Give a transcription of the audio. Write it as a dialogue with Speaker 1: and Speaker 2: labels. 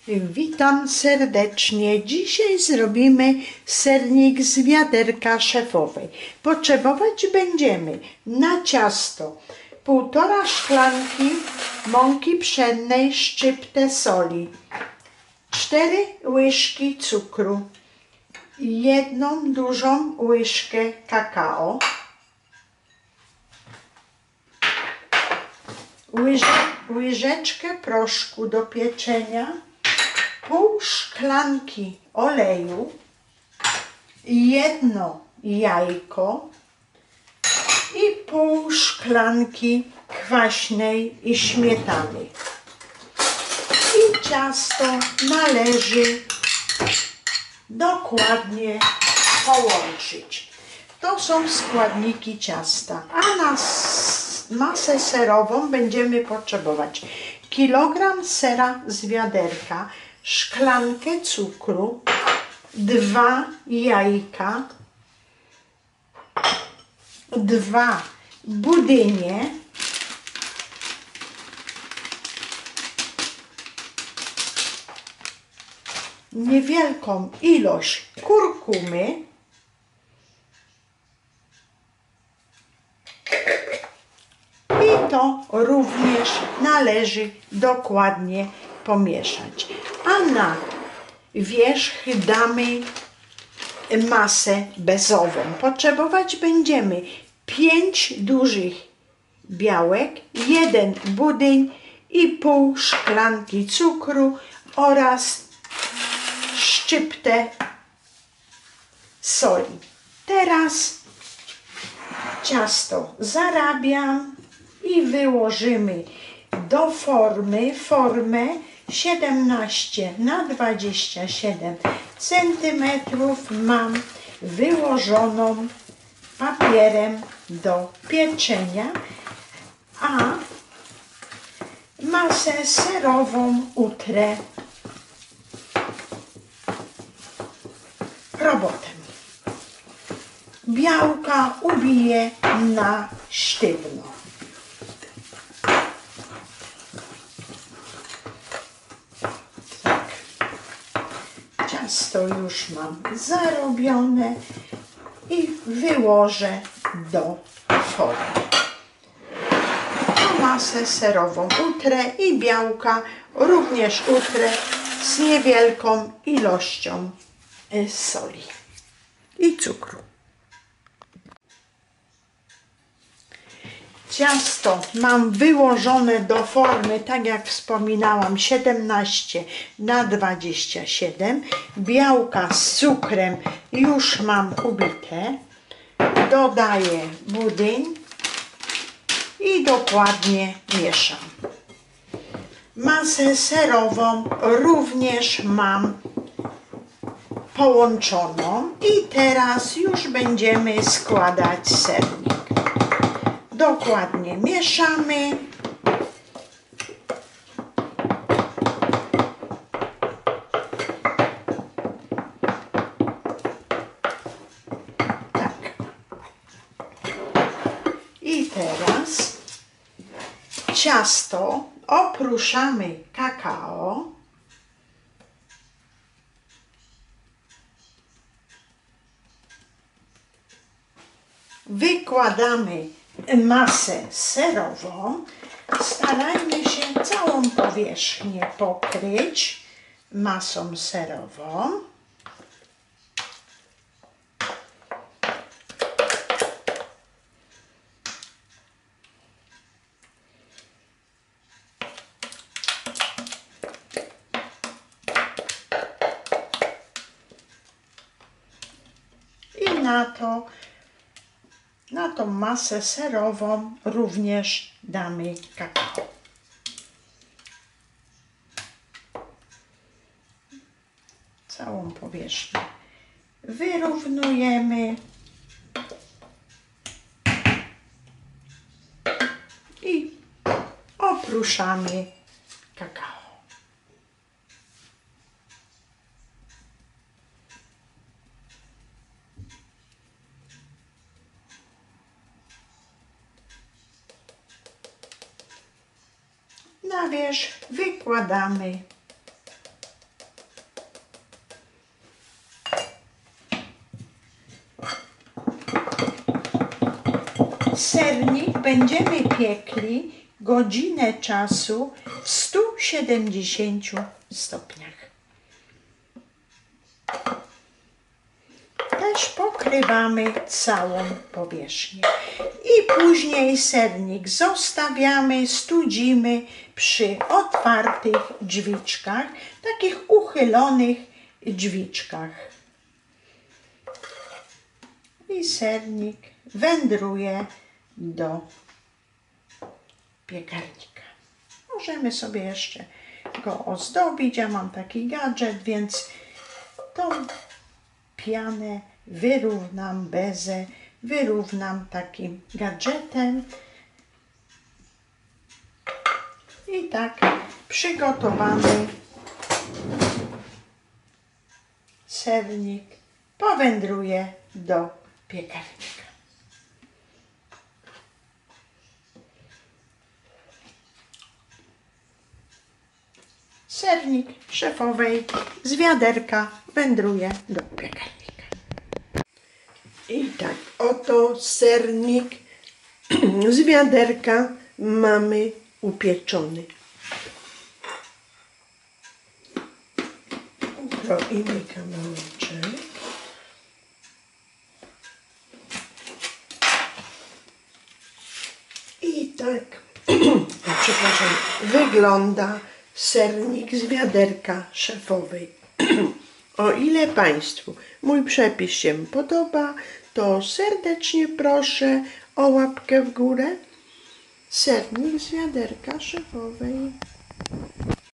Speaker 1: Witam serdecznie. Dzisiaj zrobimy sernik z wiaderka szefowej. Potrzebować będziemy na ciasto 1,5 szklanki mąki pszennej, szczyptę soli, 4 łyżki cukru, 1 dużą łyżkę kakao, łyżeczkę proszku do pieczenia, pół szklanki oleju, 1 jajko i pół szklanki kwaśnej i śmietany. I ciasto należy dokładnie połączyć. To są składniki ciasta, a na masę serową będziemy potrzebować kilogram sera z wiaderka, szklankę cukru, 2 jajka, 2 budynie, niewielką ilość kurkumy, i to również należy dokładnie pomieszać. A na wierzch damy masę bezową. Potrzebować będziemy 5 dużych białek, 1 budyń i pół szklanki cukru oraz szczyptę soli. Teraz ciasto zarabiam i wyłożymy do formę 17 na 27 cm mam wyłożoną papierem do pieczenia, a masę serową utrę robotem. Białka ubiję na sztywno. Tak. Ciasto już mam zarobione i wyłożę do formy. A masę serową utrę i białka również utrę z niewielką ilością soli i cukru. Ciasto mam wyłożone do formy, tak jak wspominałam, 17 na 27. Białka z cukrem już mam ubite. Dodaję budyń i dokładnie mieszam. Masę serową również mam połączoną i teraz już będziemy składać sernik. Dokładnie mieszamy. Tak. I teraz ciasto oprószamy kakao. Wykładamy masę serową. Starajmy się całą powierzchnię pokryć masą serową. I na tą masę serową również damy kakao. Całą powierzchnię wyrównujemy i oprószamy kakao. Na wierzch wykładamy Sernik będziemy piekli godzinę czasu w 170 stopniach. Też pokrywamy całą powierzchnię. I później sernik zostawiamy, studzimy przy otwartych drzwiczkach, takich uchylonych drzwiczkach. I sernik wędruje do piekarnika. Możemy sobie jeszcze go ozdobić. Ja mam taki gadżet, więc tą pianę wyrównam, bezę wyrównam takim gadżetem. I tak przygotowany sernik powędruje do piekarnika. Sernik szefowej z wiaderka wędruje do piekarnika.
Speaker 2: I tak, oto sernik z wiaderka mamy upieczony. Ukroimy kawałeczek. I tak, przepraszam, wygląda sernik z wiaderka szefowej. O ile Państwu mój przepis się podoba, to serdecznie proszę o łapkę w górę. Sernik z wiaderka szefowej.